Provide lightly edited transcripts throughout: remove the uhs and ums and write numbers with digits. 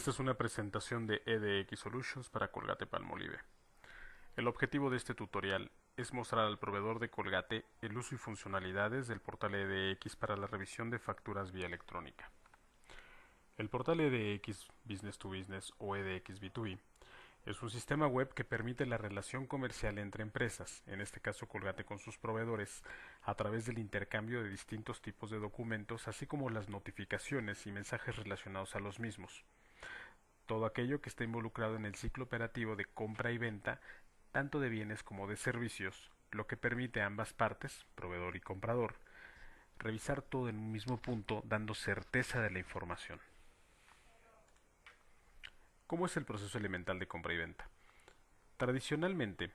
Esta es una presentación de EDX Solutions para Colgate-Palmolive. El objetivo de este tutorial es mostrar al proveedor de Colgate el uso y funcionalidades del portal EDX para la revisión de facturas vía electrónica. El portal EDX Business to Business o EDX B2B es un sistema web que permite la relación comercial entre empresas, en este caso Colgate con sus proveedores, a través del intercambio de distintos tipos de documentos, así como las notificaciones y mensajes relacionados a los mismos. Todo aquello que está involucrado en el ciclo operativo de compra y venta, tanto de bienes como de servicios, lo que permite a ambas partes, proveedor y comprador, revisar todo en un mismo punto, dando certeza de la información. ¿Cómo es el proceso elemental de compra y venta? Tradicionalmente,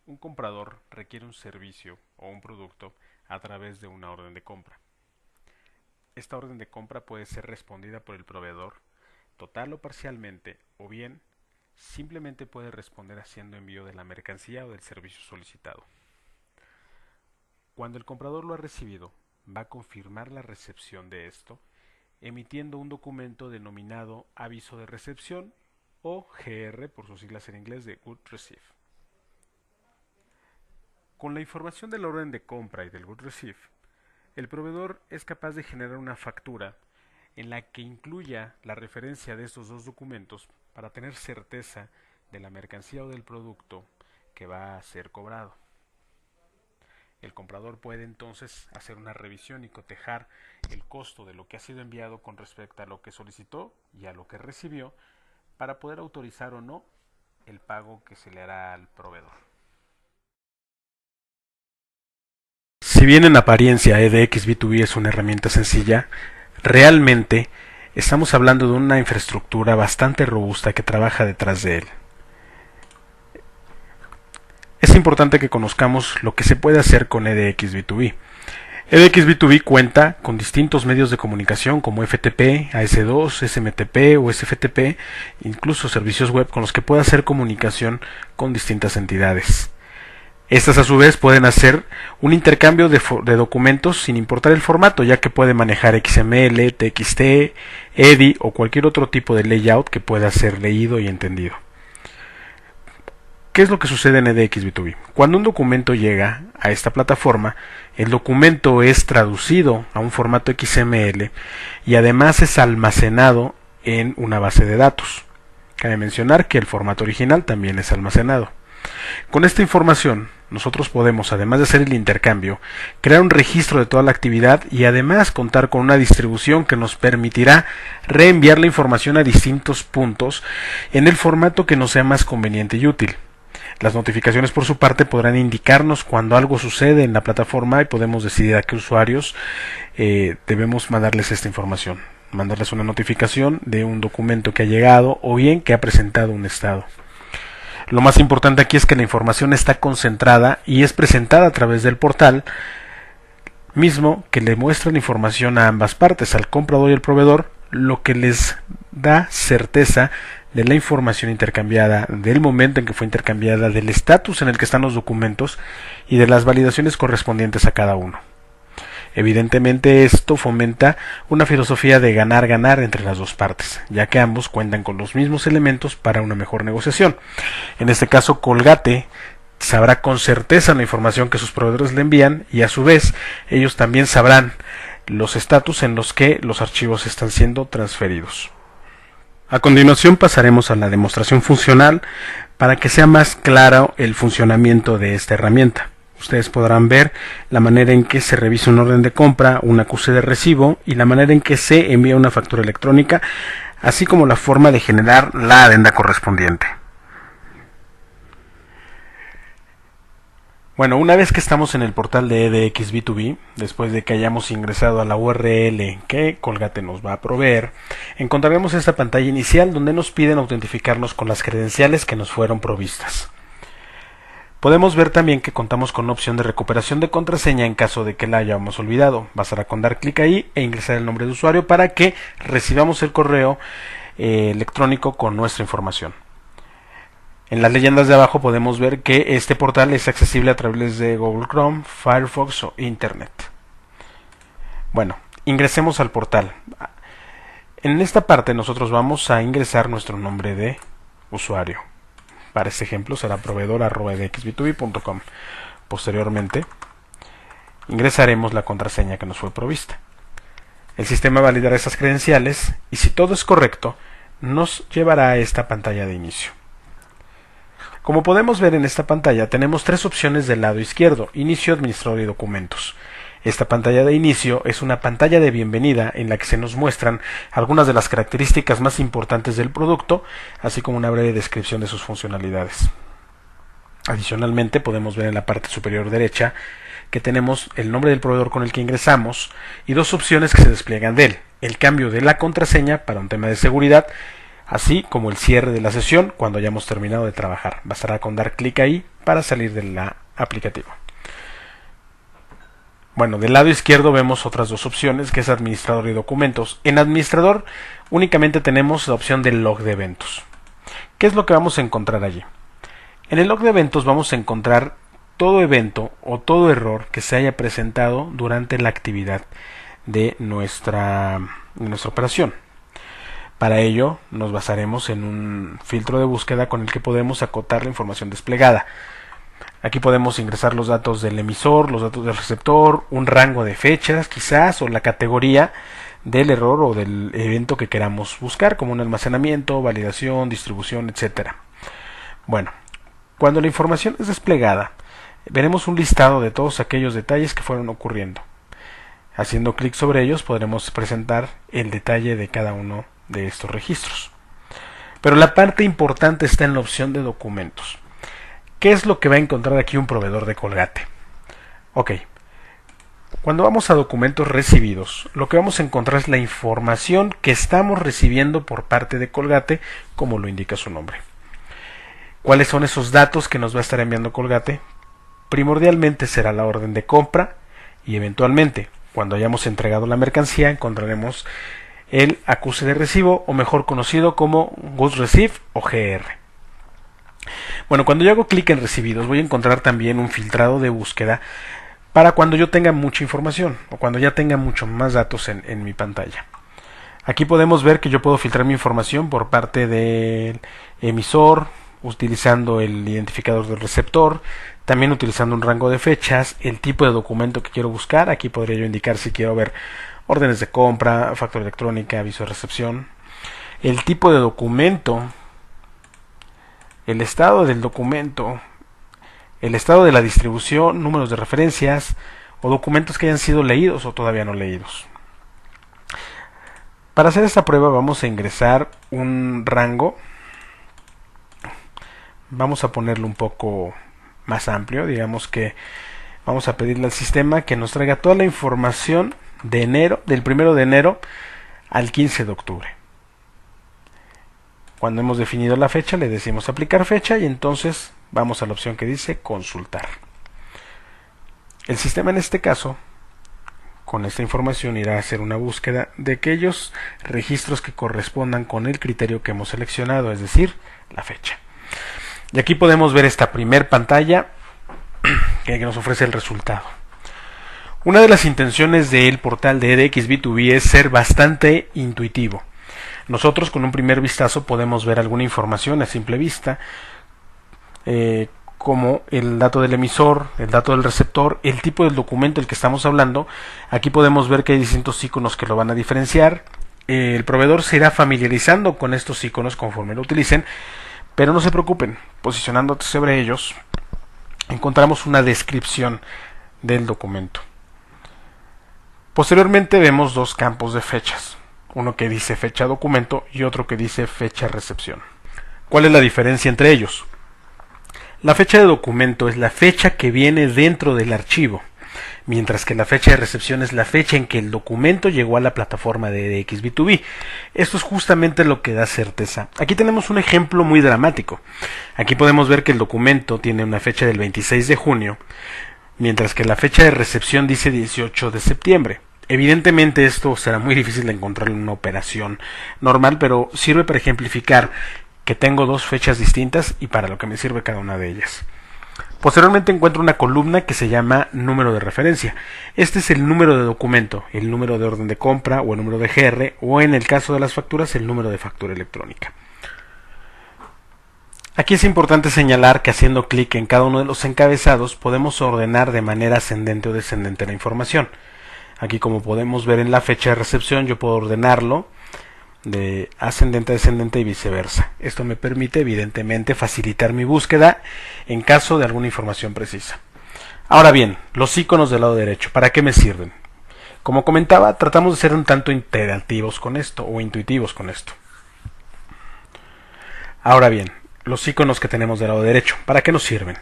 un comprador requiere un servicio o un producto a través de una orden de compra. Esta orden de compra puede ser respondida por el proveedor total o parcialmente, o bien simplemente puede responder haciendo envío de la mercancía o del servicio solicitado. Cuando el comprador lo ha recibido, va a confirmar la recepción de esto, emitiendo un documento denominado aviso de recepción o GR por sus siglas en inglés de Good Receive. Con la información de la orden de compra y del Good Receive, el proveedor es capaz de generar una factura en la que incluya la referencia de estos dos documentos para tener certeza de la mercancía o del producto que va a ser cobrado. El comprador puede entonces hacer una revisión y cotejar el costo de lo que ha sido enviado con respecto a lo que solicitó y a lo que recibió para poder autorizar o no el pago que se le hará al proveedor. Si bien en apariencia EDX B2B es una herramienta sencilla, realmente estamos hablando de una infraestructura bastante robusta que trabaja detrás de él. Es importante que conozcamos lo que se puede hacer con EDX B2B. EDX B2B cuenta con distintos medios de comunicación como FTP, AS2, SMTP o SFTP, incluso servicios web con los que puede hacer comunicación con distintas entidades. Estas a su vez pueden hacer un intercambio de documentos sin importar el formato, ya que puede manejar XML, TXT, EDI o cualquier otro tipo de layout que pueda ser leído y entendido. ¿Qué es lo que sucede en EDX B2B? Cuando un documento llega a esta plataforma, el documento es traducido a un formato XML y además es almacenado en una base de datos. Cabe mencionar que el formato original también es almacenado. Con esta información, nosotros podemos, además de hacer el intercambio, crear un registro de toda la actividad y además contar con una distribución que nos permitirá reenviar la información a distintos puntos en el formato que nos sea más conveniente y útil. Las notificaciones por su parte podrán indicarnos cuando algo sucede en la plataforma y podemos decidir a qué usuarios debemos mandarles esta información. Mandarles una notificación de un documento que ha llegado o bien que ha presentado un estado. Lo más importante aquí es que la información está concentrada y es presentada a través del portal mismo que le muestra la información a ambas partes, al comprador y al proveedor, lo que les da certeza de la información intercambiada, del momento en que fue intercambiada, del estatus en el que están los documentos y de las validaciones correspondientes a cada uno. Evidentemente esto fomenta una filosofía de ganar-ganar entre las dos partes, ya que ambos cuentan con los mismos elementos para una mejor negociación. En este caso, Colgate sabrá con certeza la información que sus proveedores le envían y a su vez ellos también sabrán los estatus en los que los archivos están siendo transferidos. A continuación pasaremos a la demostración funcional para que sea más claro el funcionamiento de esta herramienta. Ustedes podrán ver la manera en que se revisa una orden de compra, un acuse de recibo y la manera en que se envía una factura electrónica, así como la forma de generar la adenda correspondiente. Bueno, una vez que estamos en el portal de EDX B2B, después de que hayamos ingresado a la URL que Colgate nos va a proveer, encontraremos esta pantalla inicial donde nos piden autentificarnos con las credenciales que nos fueron provistas. Podemos ver también que contamos con una opción de recuperación de contraseña en caso de que la hayamos olvidado. Bastará con dar clic ahí e ingresar el nombre de usuario para que recibamos el correo electrónico con nuestra información. En las leyendas de abajo podemos ver que este portal es accesible a través de Google Chrome, Firefox o Internet. Bueno, ingresemos al portal. En esta parte nosotros vamos a ingresar nuestro nombre de usuario. Para este ejemplo será proveedor@edxb2b.com. Posteriormente ingresaremos la contraseña que nos fue provista. El sistema validará esas credenciales y si todo es correcto, nos llevará a esta pantalla de inicio. Como podemos ver en esta pantalla, tenemos tres opciones del lado izquierdo: inicio, administrador y documentos. Esta pantalla de inicio es una pantalla de bienvenida en la que se nos muestran algunas de las características más importantes del producto, así como una breve descripción de sus funcionalidades. Adicionalmente, podemos ver en la parte superior derecha que tenemos el nombre del proveedor con el que ingresamos y dos opciones que se despliegan de él: el cambio de la contraseña para un tema de seguridad, así como el cierre de la sesión cuando hayamos terminado de trabajar. Bastará con dar clic ahí para salir de la aplicativa. Bueno, del lado izquierdo vemos otras dos opciones, que es administrador y documentos. En administrador únicamente tenemos la opción del log de eventos. ¿Qué es lo que vamos a encontrar allí? En el log de eventos vamos a encontrar todo evento o todo error que se haya presentado durante la actividad de nuestra operación. Para ello nos basaremos en un filtro de búsqueda con el que podemos acotar la información desplegada. Aquí podemos ingresar los datos del emisor, los datos del receptor, un rango de fechas quizás, o la categoría del error o del evento que queramos buscar, como un almacenamiento, validación, distribución, etc. Bueno, cuando la información es desplegada, veremos un listado de todos aquellos detalles que fueron ocurriendo. Haciendo clic sobre ellos podremos presentar el detalle de cada uno de estos registros. Pero la parte importante está en la opción de documentos. ¿Qué es lo que va a encontrar aquí un proveedor de Colgate? Ok, cuando vamos a documentos recibidos, lo que vamos a encontrar es la información que estamos recibiendo por parte de Colgate, como lo indica su nombre. ¿Cuáles son esos datos que nos va a estar enviando Colgate? Primordialmente será la orden de compra y eventualmente, cuando hayamos entregado la mercancía, encontraremos el acuse de recibo, o mejor conocido como Goods Received o GR. Bueno, cuando yo hago clic en recibidos voy a encontrar también un filtrado de búsqueda para cuando yo tenga mucha información o cuando ya tenga mucho más datos en mi pantalla. Aquí podemos ver que yo puedo filtrar mi información por parte del emisor, utilizando el identificador del receptor, también utilizando un rango de fechas, el tipo de documento que quiero buscar. Aquí podría yo indicar si quiero ver órdenes de compra, factura electrónica, aviso de recepción, el tipo de documento, el estado del documento, el estado de la distribución, números de referencias o documentos que hayan sido leídos o todavía no leídos. Para hacer esta prueba vamos a ingresar un rango. Vamos a ponerlo un poco más amplio. Digamos que vamos a pedirle al sistema que nos traiga toda la información de enero, del 1 de enero al 15 de octubre. Cuando hemos definido la fecha, le decimos aplicar fecha y entonces vamos a la opción que dice consultar. El sistema en este caso, con esta información, irá a hacer una búsqueda de aquellos registros que correspondan con el criterio que hemos seleccionado, es decir, la fecha. Y aquí podemos ver esta primer pantalla que nos ofrece el resultado. Una de las intenciones del portal de EDXB2B es ser bastante intuitivo. Nosotros con un primer vistazo podemos ver alguna información a simple vista, como el dato del emisor, el dato del receptor, el tipo del documento del que estamos hablando. Aquí podemos ver que hay distintos iconos que lo van a diferenciar. El proveedor se irá familiarizando con estos iconos conforme lo utilicen, pero no se preocupen, posicionándote sobre ellos encontramos una descripción del documento. Posteriormente vemos dos campos de fechas, uno que dice fecha documento y otro que dice fecha recepción. ¿Cuál es la diferencia entre ellos? La fecha de documento es la fecha que viene dentro del archivo, mientras que la fecha de recepción es la fecha en que el documento llegó a la plataforma de EDXB2B. Esto es justamente lo que da certeza. Aquí tenemos un ejemplo muy dramático. Aquí podemos ver que el documento tiene una fecha del 26 de junio, mientras que la fecha de recepción dice 18 de septiembre. Evidentemente esto será muy difícil de encontrar en una operación normal, pero sirve para ejemplificar que tengo dos fechas distintas y para lo que me sirve cada una de ellas. Posteriormente encuentro una columna que se llama número de referencia. Este es el número de documento, el número de orden de compra o el número de GR, o en el caso de las facturas el número de factura electrónica. Aquí es importante señalar que haciendo clic en cada uno de los encabezados podemos ordenar de manera ascendente o descendente la información. Aquí, como podemos ver en la fecha de recepción, yo puedo ordenarlo de ascendente a descendente y viceversa. Esto me permite evidentemente facilitar mi búsqueda en caso de alguna información precisa. Ahora bien, los iconos del lado derecho, ¿para qué me sirven? Como comentaba, tratamos de ser un tanto interactivos con esto o intuitivos con esto. Ahora bien, los iconos que tenemos del lado derecho, ¿para qué nos sirven?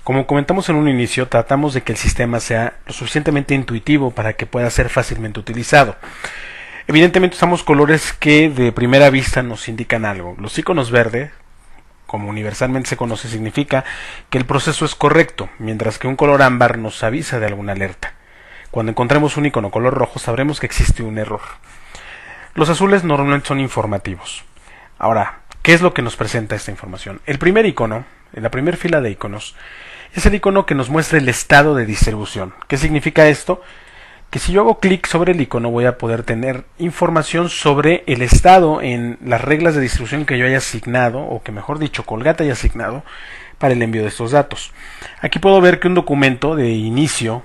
Como comentamos en un inicio, tratamos de que el sistema sea lo suficientemente intuitivo para que pueda ser fácilmente utilizado. Evidentemente usamos colores que de primera vista nos indican algo. Los iconos verde, como universalmente se conoce, significa que el proceso es correcto, mientras que un color ámbar nos avisa de alguna alerta. Cuando encontremos un icono color rojo sabremos que existe un error. Los azules normalmente son informativos. Ahora, ¿qué es lo que nos presenta esta información? El primer icono, en la primera fila de iconos, es el icono que nos muestra el estado de distribución. ¿Qué significa esto? Que si yo hago clic sobre el icono voy a poder tener información sobre el estado en las reglas de distribución que yo haya asignado, o que mejor dicho Colgate haya asignado para el envío de estos datos. Aquí puedo ver que un documento de inicio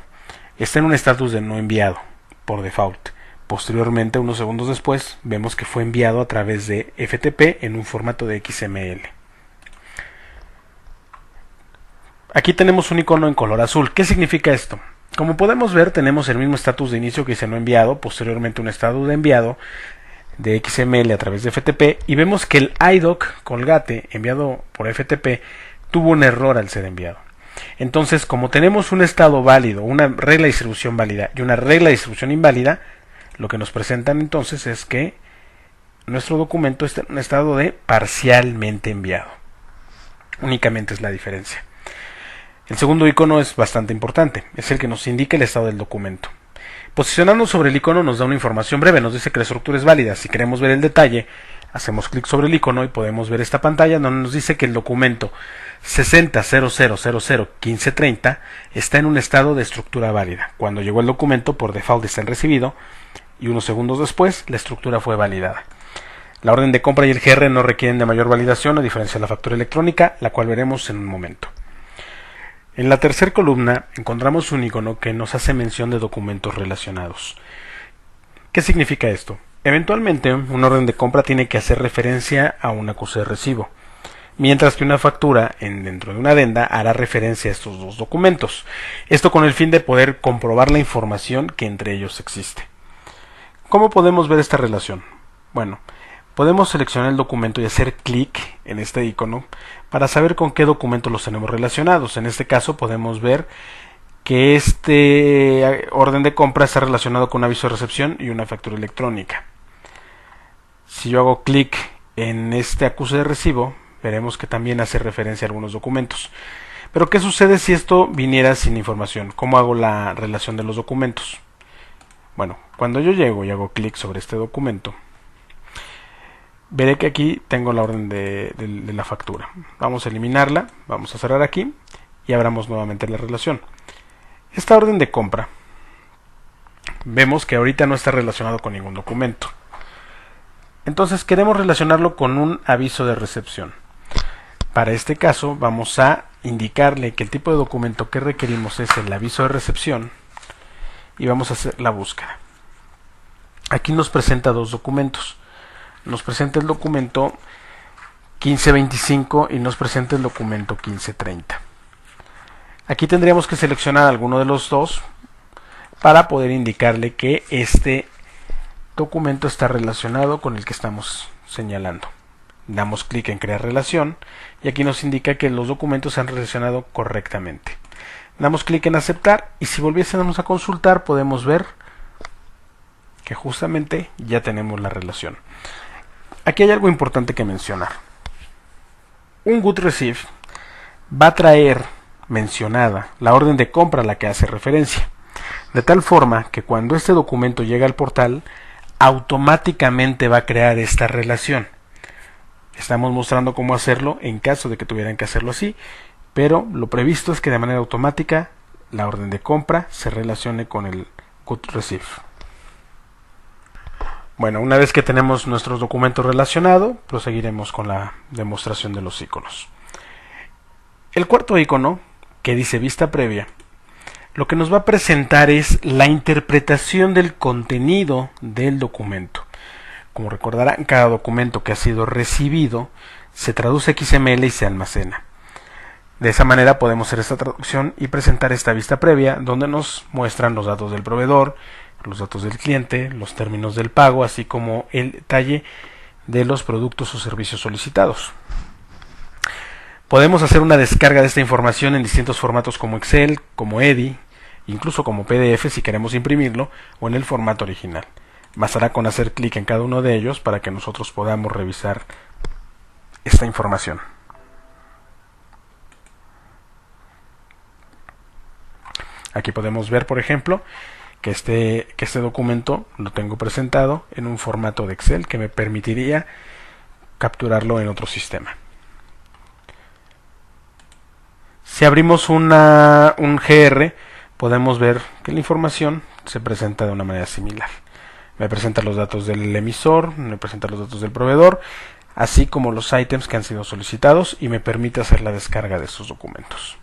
está en un estatus de no enviado por default. Posteriormente, unos segundos después, vemos que fue enviado a través de FTP en un formato de XML. Aquí tenemos un icono en color azul. ¿Qué significa esto? Como podemos ver, tenemos el mismo estatus de inicio que dice no enviado, posteriormente un estatus de enviado de XML a través de FTP, y vemos que el IDOC Colgate enviado por FTP tuvo un error al ser enviado. Entonces, como tenemos un estado válido, una regla de distribución válida y una regla de distribución inválida, lo que nos presentan entonces es que nuestro documento está en un estado de parcialmente enviado. Únicamente es la diferencia. El segundo icono es bastante importante, es el que nos indica el estado del documento. Posicionarnos sobre el icono nos da una información breve, nos dice que la estructura es válida. Si queremos ver el detalle, hacemos clic sobre el icono y podemos ver esta pantalla donde nos dice que el documento 60.0000.1530 está en un estado de estructura válida. Cuando llegó el documento, por default está en recibido, y unos segundos después la estructura fue validada. La orden de compra y el GR no requieren de mayor validación, a diferencia de la factura electrónica, la cual veremos en un momento. En la tercera columna encontramos un icono que nos hace mención de documentos relacionados. ¿Qué significa esto? Eventualmente, una orden de compra tiene que hacer referencia a un acuse de recibo, mientras que una factura dentro de una adenda hará referencia a estos dos documentos. Esto con el fin de poder comprobar la información que entre ellos existe. ¿Cómo podemos ver esta relación? Bueno, podemos seleccionar el documento y hacer clic en este icono para saber con qué documento los tenemos relacionados. En este caso podemos ver que este orden de compra está relacionado con un aviso de recepción y una factura electrónica. Si yo hago clic en este acuse de recibo, veremos que también hace referencia a algunos documentos. Pero ¿qué sucede si esto viniera sin información? ¿Cómo hago la relación de los documentos? Bueno, cuando yo llego y hago clic sobre este documento, veré que aquí tengo la orden de la factura. Vamos a eliminarla, vamos a cerrar aquí y abramos nuevamente la relación. Esta orden de compra, vemos que ahorita no está relacionado con ningún documento. Entonces queremos relacionarlo con un aviso de recepción. Para este caso vamos a indicarle que el tipo de documento que requerimos es el aviso de recepción y vamos a hacer la búsqueda. Aquí nos presenta dos documentos. Nos presenta el documento 1525 y nos presenta el documento 1530. Aquí tendríamos que seleccionar alguno de los dos para poder indicarle que este documento está relacionado con el que estamos señalando. Damos clic en crear relación y aquí nos indica que los documentos se han relacionado correctamente. Damos clic en aceptar y si volviésemos a consultar podemos ver que justamente ya tenemos la relación. Aquí hay algo importante que mencionar. Un GOT receive va a traer mencionada la orden de compra a la que hace referencia, de tal forma que cuando este documento llega al portal, automáticamente va a crear esta relación. Estamos mostrando cómo hacerlo en caso de que tuvieran que hacerlo así, pero lo previsto es que de manera automática la orden de compra se relacione con el good receive. Bueno, una vez que tenemos nuestros documentos relacionados, proseguiremos con la demostración de los iconos. El cuarto icono, que dice vista previa, lo que nos va a presentar es la interpretación del contenido del documento. Como recordarán, cada documento que ha sido recibido se traduce a XML y se almacena. De esa manera podemos hacer esta traducción y presentar esta vista previa, donde nos muestran los datos del proveedor, los datos del cliente, los términos del pago, así como el detalle de los productos o servicios solicitados. Podemos hacer una descarga de esta información en distintos formatos como Excel, como EDI, incluso como PDF si queremos imprimirlo, o en el formato original. Bastará con hacer clic en cada uno de ellos para que nosotros podamos revisar esta información. Aquí podemos ver, por ejemplo, que este documento lo tengo presentado en un formato de Excel que me permitiría capturarlo en otro sistema. Si abrimos un GR, podemos ver que la información se presenta de una manera similar. Me presenta los datos del emisor, me presenta los datos del proveedor, así como los ítems que han sido solicitados y me permite hacer la descarga de estos documentos.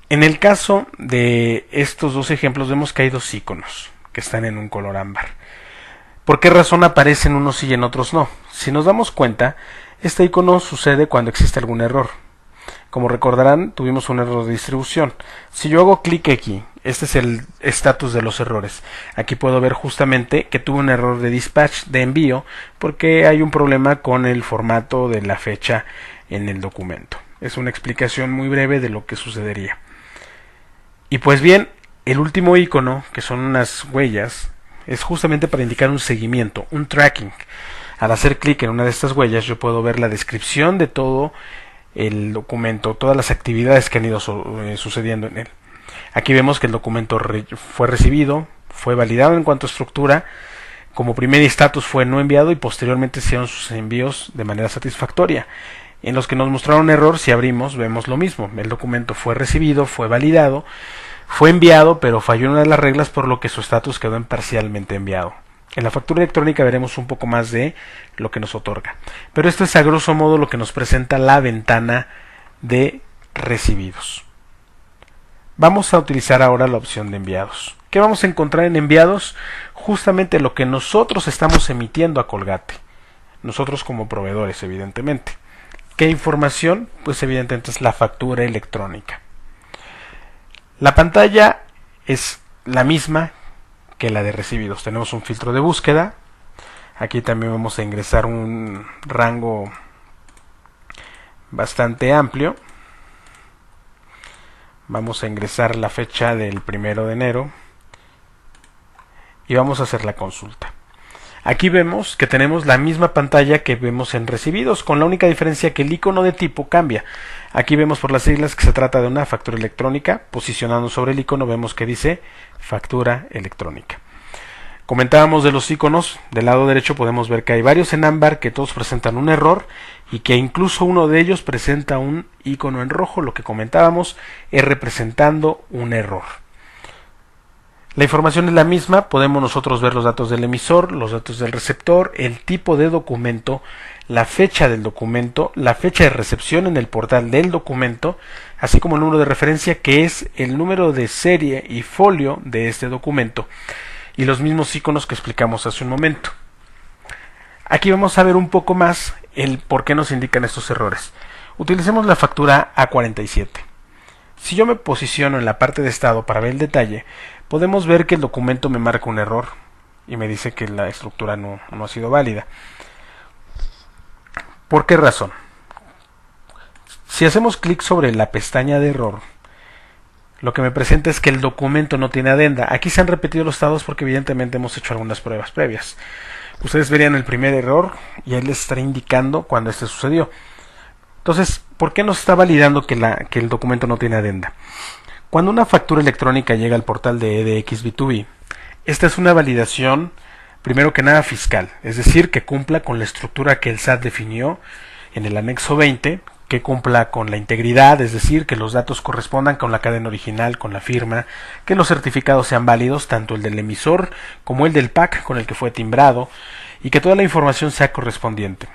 En el caso de estos dos ejemplos vemos que hay dos iconos que están en un color ámbar. ¿Por qué razón aparecen unos sí y en otros no? Si nos damos cuenta, este icono sucede cuando existe algún error. Como recordarán, tuvimos un error de distribución. Si yo hago clic aquí, este es el estatus de los errores. Aquí puedo ver justamente que tuve un error de dispatch, de envío, porque hay un problema con el formato de la fecha en el documento. Es una explicación muy breve de lo que sucedería. Y pues bien, el último icono, que son unas huellas, es justamente para indicar un seguimiento, un tracking. Al hacer clic en una de estas huellas, yo puedo ver la descripción de todo el documento, todas las actividades que han ido sucediendo en él. Aquí vemos que el documento fue recibido, fue validado en cuanto a estructura, como primer estatus fue no enviado y posteriormente hicieron sus envíos de manera satisfactoria. En los que nos mostraron error, si abrimos, vemos lo mismo. El documento fue recibido, fue validado, fue enviado, pero falló en una de las reglas, por lo que su estatus quedó en parcialmente enviado. En la factura electrónica veremos un poco más de lo que nos otorga. Pero esto es a grosso modo lo que nos presenta la ventana de recibidos. Vamos a utilizar ahora la opción de enviados. ¿Qué vamos a encontrar en enviados? Justamente lo que nosotros estamos emitiendo a Colgate. Nosotros como proveedores, evidentemente. ¿Qué información? Pues evidentemente es la factura electrónica. La pantalla es la misma que la de recibidos. Tenemos un filtro de búsqueda. Aquí también vamos a ingresar un rango bastante amplio. Vamos a ingresar la fecha del 1 de enero y vamos a hacer la consulta. Aquí vemos que tenemos la misma pantalla que vemos en recibidos, con la única diferencia que el icono de tipo cambia. Aquí vemos por las siglas que se trata de una factura electrónica. Posicionando sobre el icono vemos que dice factura electrónica. Comentábamos de los iconos. Del lado derecho podemos ver que hay varios en ámbar que todos presentan un error y que incluso uno de ellos presenta un icono en rojo. Lo que comentábamos es representando un error. La información es la misma, podemos nosotros ver los datos del emisor, los datos del receptor, el tipo de documento, la fecha del documento, la fecha de recepción en el portal del documento, así como el número de referencia que es el número de serie y folio de este documento y los mismos iconos que explicamos hace un momento. Aquí vamos a ver un poco más el por qué nos indican estos errores. Utilicemos la factura A47. Si yo me posiciono en la parte de estado para ver el detalle, podemos ver que el documento me marca un error y me dice que la estructura no ha sido válida. ¿Por qué razón? Si hacemos clic sobre la pestaña de error, lo que me presenta es que el documento no tiene adenda. Aquí se han repetido los estados porque evidentemente hemos hecho algunas pruebas previas. Ustedes verían el primer error y él les estará indicando cuando este sucedió. Entonces, ¿por qué nos está validando que el documento no tiene adenda? Cuando una factura electrónica llega al portal de EDX B2B, esta es una validación, primero que nada, fiscal, es decir, que cumpla con la estructura que el SAT definió en el anexo 20, que cumpla con la integridad, es decir, que los datos correspondan con la cadena original, con la firma, que los certificados sean válidos, tanto el del emisor como el del pack con el que fue timbrado, y que toda la información sea correspondiente.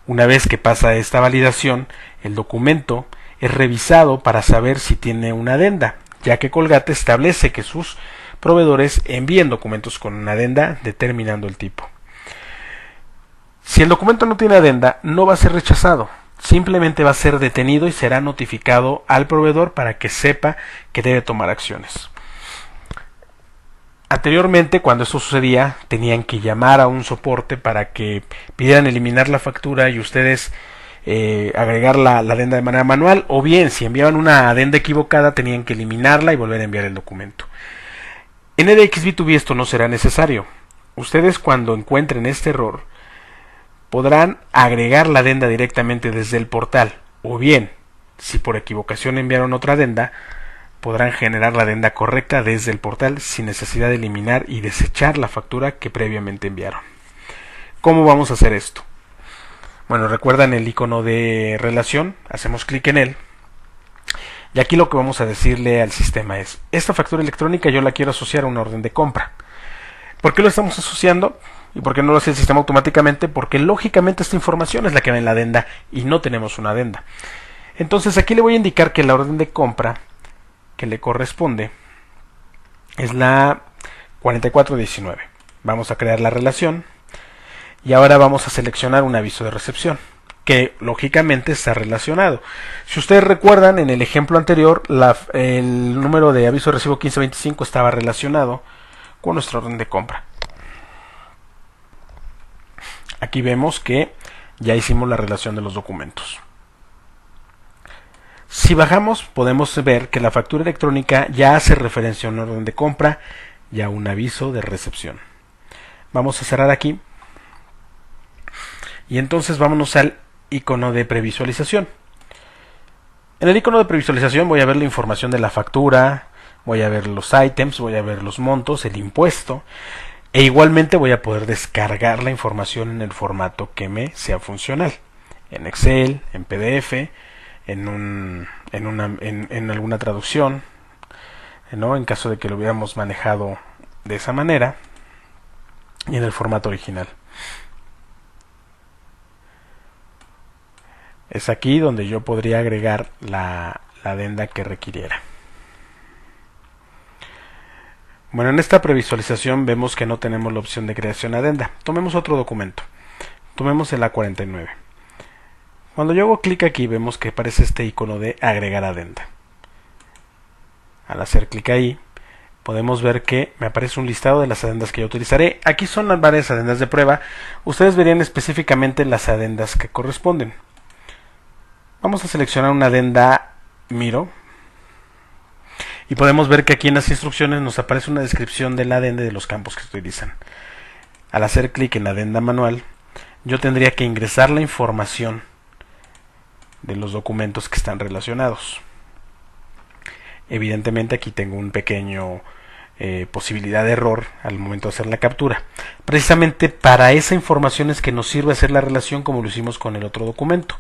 Una vez que pasa esta validación, el documento es revisado para saber si tiene una adenda, ya que Colgate establece que sus proveedores envíen documentos con una adenda determinando el tipo. Si el documento no tiene adenda, no va a ser rechazado, simplemente va a ser detenido y será notificado al proveedor para que sepa que debe tomar acciones. Anteriormente, cuando esto sucedía, tenían que llamar a un soporte para que pidieran eliminar la factura y ustedes agregar la adenda de manera manual, o bien si enviaban una adenda equivocada tenían que eliminarla y volver a enviar el documento. En EDX B2B esto no será necesario. Ustedes, cuando encuentren este error, podrán agregar la adenda directamente desde el portal, o bien, si por equivocación enviaron otra adenda, podrán generar la adenda correcta desde el portal sin necesidad de eliminar y desechar la factura que previamente enviaron. ¿Cómo vamos a hacer esto? Bueno, recuerdan el icono de relación, hacemos clic en él, y aquí lo que vamos a decirle al sistema es: esta factura electrónica yo la quiero asociar a una orden de compra. ¿Por qué lo estamos asociando? ¿Y por qué no lo hace el sistema automáticamente? Porque lógicamente esta información es la que va en la adenda y no tenemos una adenda. Entonces aquí le voy a indicar que la orden de compra que le corresponde es la 4419. Vamos a crear la relación y ahora vamos a seleccionar un aviso de recepción que lógicamente está relacionado. Si ustedes recuerdan, en el ejemplo anterior el número de aviso de recibo 1525 estaba relacionado con nuestra orden de compra. Aquí vemos que ya hicimos la relación de los documentos. Si bajamos, podemos ver que la factura electrónica ya hace referencia a una orden de compra y a un aviso de recepción. Vamos a cerrar aquí. Y entonces vámonos al icono de previsualización. En el icono de previsualización voy a ver la información de la factura, voy a ver los ítems, voy a ver los montos, el impuesto. E igualmente voy a poder descargar la información en el formato que me sea funcional. En Excel, en PDF, en alguna traducción, ¿no? En caso de que lo hubiéramos manejado de esa manera, y en el formato original. Es aquí donde yo podría agregar la adenda que requiriera. Bueno, en esta previsualización vemos que no tenemos la opción de creación adenda. Tomemos otro documento. Tomemos el A49. Cuando yo hago clic aquí vemos que aparece este icono de agregar adenda. Al hacer clic ahí podemos ver que me aparece un listado de las adendas que yo utilizaré. Aquí son las varias adendas de prueba. Ustedes verían específicamente las adendas que corresponden. Vamos a seleccionar una adenda Miro. Y podemos ver que aquí en las instrucciones nos aparece una descripción de la adenda y de los campos que se utilizan. Al hacer clic en adenda manual, yo tendría que ingresar la información de los documentos que están relacionados. Evidentemente aquí tengo un pequeño posibilidad de error al momento de hacer la captura. Precisamente para esa información es que nos sirve hacer la relación como lo hicimos con el otro documento.